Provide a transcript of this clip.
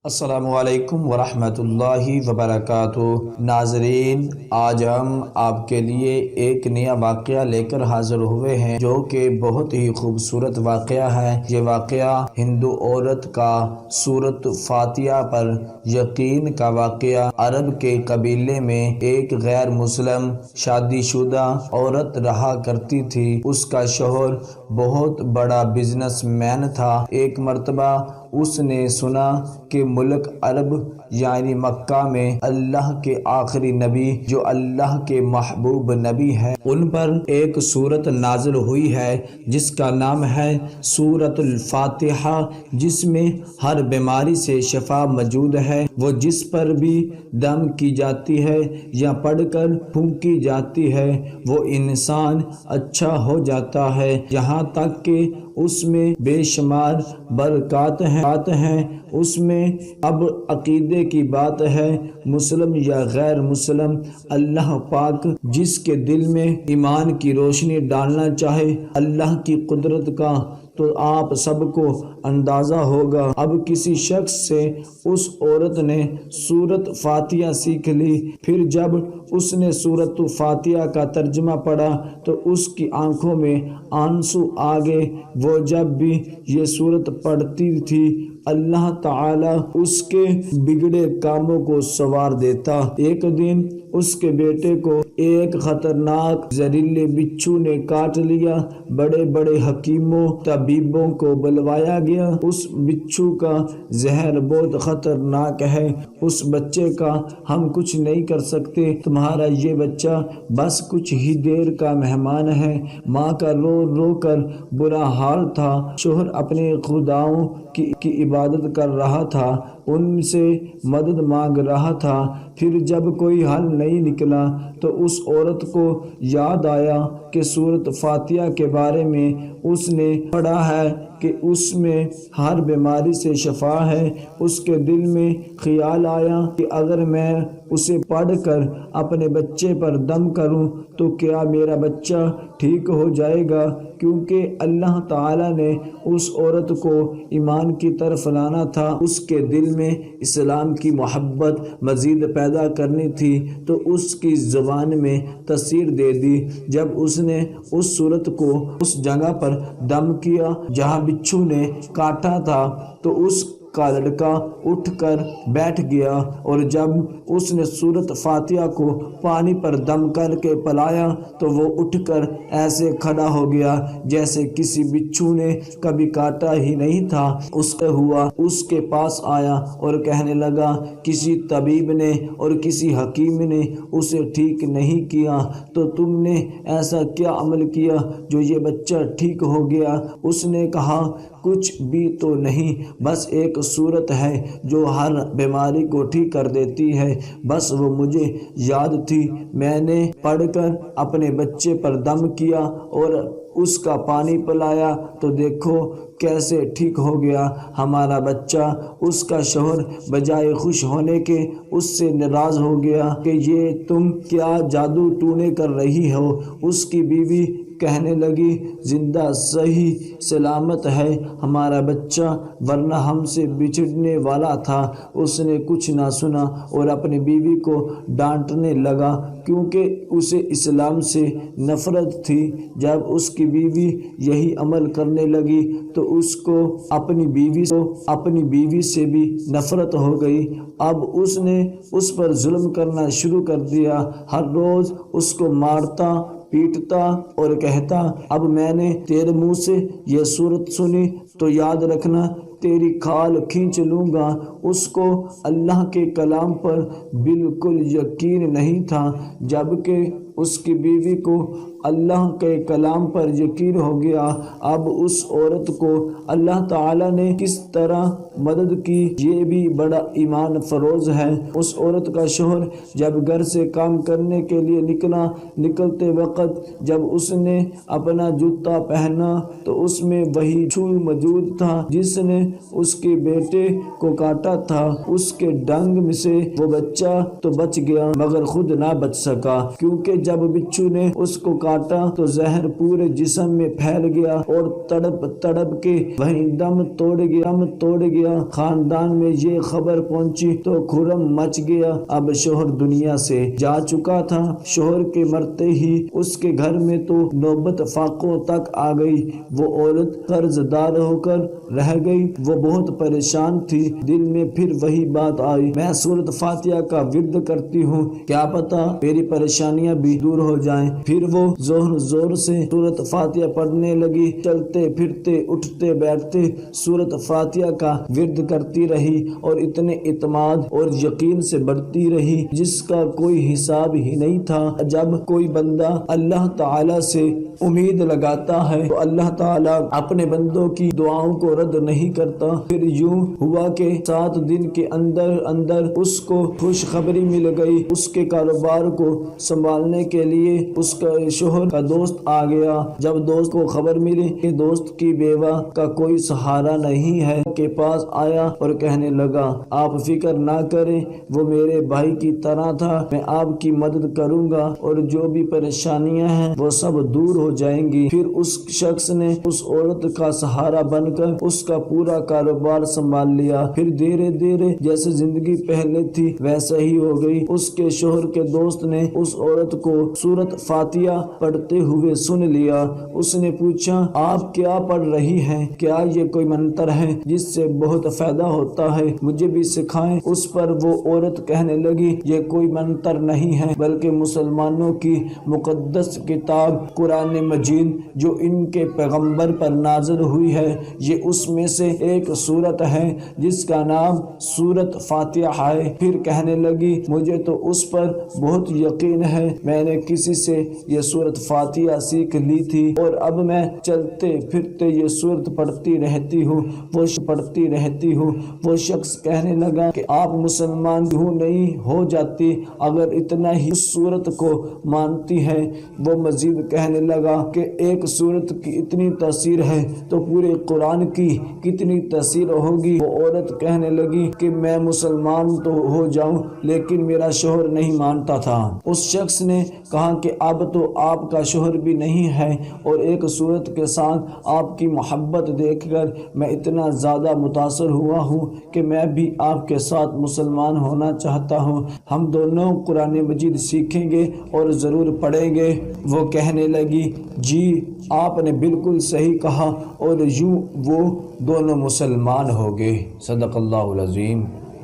السلام علیکم ورحمۃ اللہ وبرکاتہ۔ ناظرین، آج ہم آپ کے لیے ایک نیا واقعہ لے کر حاضر ہوئے ہیں جو کہ بہت ہی خوبصورت واقعہ ہے۔ یہ واقعہ ہندو عورت کا سورۃ فاتحہ پر یقین کا واقعہ۔ عرب کے قبیلے میں ایک غیر مسلم شادی شدہ عورت رہا کرتی تھی۔ اس کا شوہر بہت بڑا بزنس مین تھا۔ ایک مرتبہ اس نے سنا کہ ملک عرب یعنی مکہ میں اللہ کے آخری نبی جو اللہ کے محبوب نبی ہیں، ان پر ایک سورت نازل ہوئی ہے جس کا نام ہے سورۃ الفاتحہ، جس میں ہر بیماری سے شفا موجود ہے۔ وہ جس پر بھی دم کی جاتی ہے یا پڑھ کر پھونکی جاتی ہے وہ انسان اچھا ہو جاتا ہے، یہاں تک کہ اس میں بے شمار برکات ہیں۔ اس میں اب عقیدے کی بات ہے، مسلم یا غیر مسلم، اللہ پاک جس کے دل میں ایمان کی روشنی ڈالنا چاہے اللہ کی قدرت کا تو آپ سب کو اندازہ ہوگا۔ اب کسی شخص سے اس عورت نے سورۃ فاتحہ سیکھ لی۔ پھر جب اس نے سورۃ فاتحہ کا ترجمہ پڑھا تو اس کی آنکھوں میں آنسو آ گئے۔ وہ جب بھی یہ سورت پڑھتی تھی اللہ تعالی اس کے بگڑے کاموں کو سنوار دیتا۔ ایک دن اس کے بیٹے کو ایک خطرناک زہریلے بچھو نے کاٹ لیا۔ بڑے بڑے حکیموں طبیبوں کو بلوایا گیا۔ اس بچھو کا زہر بہت خطرناک ہے، اس بچے کا ہم کچھ نہیں کر سکتے، تمہارا یہ بچہ بس کچھ ہی دیر کا مہمان ہے۔ ماں کا رو رو کر برا حال تھا۔ شوہر اپنے خداؤں کی عبادت کر رہا تھا، ان سے مدد مانگ رہا تھا۔ پھر جب کوئی حل نہیں نکلا تو اس عورت کو یاد آیا کہ سورۃ فاتحہ کے بارے میں اس نے پڑھا ہے کہ اس میں ہر بیماری سے شفا ہے۔ اس کے دل میں خیال آیا کہ اگر میں اسے پڑھ کر اپنے بچے پر دم کروں تو کیا میرا بچہ ٹھیک ہو جائے گا، کیونکہ اللہ تعالیٰ نے اس عورت کو ایمان کی طرف لانا تھا، اس کے دل میں اسلام کی محبت مزید پیدا کرنی تھی، تو اس کی زبان میں تاثیر دے دی۔ جب اس نے اس صورت کو اس جگہ پر دم کیا جہاں بچھو نے کاٹا تھا تو اس کا لڑکا اٹھ کر بیٹھ گیا، اور جب اس نے سورۃ فاتحہ کو پانی پر دم کر کے پلایا تو وہ اٹھ کر ایسے کھڑا ہو گیا جیسے کسی بچھو نے کبھی کاٹا ہی نہیں تھا۔ اس کا ہوا اس کے پاس آیا اور کہنے لگا کسی طبیب نے اور کسی حکیم نے اسے ٹھیک نہیں کیا، تو تم نے ایسا کیا عمل کیا جو یہ بچہ ٹھیک ہو گیا؟ اس نے کہا کچھ بھی تو نہیں، بس ایک صورت ہے جو ہر بیماری کو ٹھیک کر دیتی ہے، بس وہ مجھے یاد تھی، میں نے پڑھ کر اپنے بچے پر دم کیا اور اس کا پانی پلایا تو دیکھو کیسے ٹھیک ہو گیا ہمارا بچہ۔ اس کا شوہر بجائے خوش ہونے کے اس سے ناراض ہو گیا کہ یہ تم کیا جادو ٹونے کر رہی ہو۔ اس کی بیوی کہنے لگی زندہ صحیح سلامت ہے ہمارا بچہ، ورنہ ہم سے بچھڑنے والا تھا۔ اس نے کچھ نہ سنا اور اپنی بیوی کو ڈانٹنے لگا کیونکہ اسے اسلام سے نفرت تھی۔ جب اس کی بیوی یہی عمل کرنے لگی تو اس کو اپنی بیوی سے بھی نفرت ہو گئی۔ اب اس نے اس پر ظلم کرنا شروع کر دیا، ہر روز اس کو مارتا پیٹتا اور کہتا اب میں نے تیرے منہ سے یہ صورت سنی تو یاد رکھنا تیری کھال کھینچ لوں گا۔ اس کو اللہ کے کلام پر بالکل یقین نہیں تھا، جبکہ اس کی بیوی کو اللہ کے کلام پر یقین ہو گیا۔ اب اس عورت کو اللہ تعالیٰ نے کس طرح مدد کی یہ بھی بڑا ایمان فروز ہے۔ اس عورت کا شوہر جب گھر سے کام کرنے کے لیے نکلتے وقت جب اس نے اپنا جوتا پہنا تو اس میں وہی بچھو موجود تھا جس نے اس کے بیٹے کو کاٹا تھا۔ اس کے ڈنگ سے وہ بچہ تو بچ گیا مگر خود نہ بچ سکا، کیونکہ جب بچھو نے اس کو کاٹا تو زہر پورے جسم میں پھیل گیا اور تڑپ تڑپ کے وہیں دم توڑ گیا۔ خاندان میں یہ خبر پہنچی تو کھرم مچ گیا۔ اب شوہر دنیا سے جا چکا تھا۔ شوہر کے مرتے ہی اس کے گھر میں تو نوبت فاقوں تک آ گئی۔ وہ عورت قرض دار ہو کر رہ گئی۔ وہ بہت پریشان تھی۔ دل میں پھر وہی بات آئی، میں سورۃ فاتحہ کا ورد کرتی ہوں، کیا پتا میری پریشانیاں بھی دور ہو جائیں۔ پھر وہ زور سے سورۃ فاتحہ پڑھنے لگی۔ چلتے پھرتے اٹھتے بیٹھتے سورۃ فاتحہ کا ورد کرتی رہی اور اتنے اعتماد اور یقین سے بڑھتی رہی جس کا کوئی حساب ہی نہیں تھا۔ جب کوئی بندہ اللہ تعالی سے امید لگاتا ہے تو اللہ تعالیٰ اپنے بندوں کی دعاؤں کو رد نہیں کرتا۔ پھر یوں ہوا کہ 7 دن کے اندر اس کو خوشخبری مل گئی۔ اس کے کاروبار کو سنبھالنے کے لیے اس کا شوہر کا دوست آ گیا۔ جب دوست کو خبر ملی کہ دوست کی بیوہ کا کوئی سہارا نہیں ہے، کے پاس آیا اور کہنے لگا، آپ فکر نہ کریں، وہ میرے بھائی کی طرح تھا، میں آپ کی مدد کروں گا اور جو بھی پریشانیاں ہیں وہ سب دور ہو جائیں گی۔ پھر اس شخص نے اس عورت کا سہارا بن کر اس کا پورا کاروبار سنبھال لیا۔ پھر دھیرے دھیرے جیسے زندگی پہلے تھی ویسا ہی ہو گئی۔ اس کے شوہر کے دوست نے اس عورت کو سورۃ فاتحہ پڑھتے ہوئے سن لیا۔ اس نے پوچھا، آپ کیا پڑھ رہی ہیں؟ کیا یہ کوئی منتر ہے جس سے بہت فائدہ ہوتا ہے؟ مجھے بھی سکھائیں۔ اس پر وہ عورت کہنے لگی، یہ کوئی منتر نہیں ہے بلکہ مسلمانوں کی مقدس کتاب قرآن مجید جو ان کے پیغمبر پر نازل ہوئی ہے، یہ اس میں سے ایک سورت ہے جس کا نام سورۃ فاتحہ ہے۔ پھر کہنے لگی، مجھے تو اس پر بہت یقین ہے، میں نے کسی سے یہ سورۃ فاتحہ سیکھ لی تھی اور اب میں چلتے پھرتے یہ سورت پڑھتی رہتی ہوں۔ وہ شخص کہنے لگا کہ آپ مسلمان کیوں نہیں ہو جاتی اگر اتنا ہی اس سورت کو مانتی ہے؟ وہ مزید کہنے لگا کہ ایک سورت کی اتنی تاثیر ہے تو پورے قرآن کی کتنی تاثیر ہوگی۔ وہ عورت کہنے لگی کہ میں مسلمان تو ہو جاؤں لیکن میرا شوہر نہیں مانتا تھا۔ اس شخص نے کہا کہ اب تو آپ کا شوہر بھی نہیں ہے اور ایک سورت کے ساتھ آپ کی محبت دیکھ کر میں اتنا زیادہ متاثر ہوا ہوں کہ میں بھی آپ کے ساتھ مسلمان ہونا چاہتا ہوں، ہم دونوں قرآن مجید سیکھیں گے اور ضرور پڑھیں گے۔ وہ کہنے لگی، جی آپ نے بالکل صحیح کہا، اور یوں وہ دونوں مسلمان ہو گئے۔ صدق اللہ العظیم۔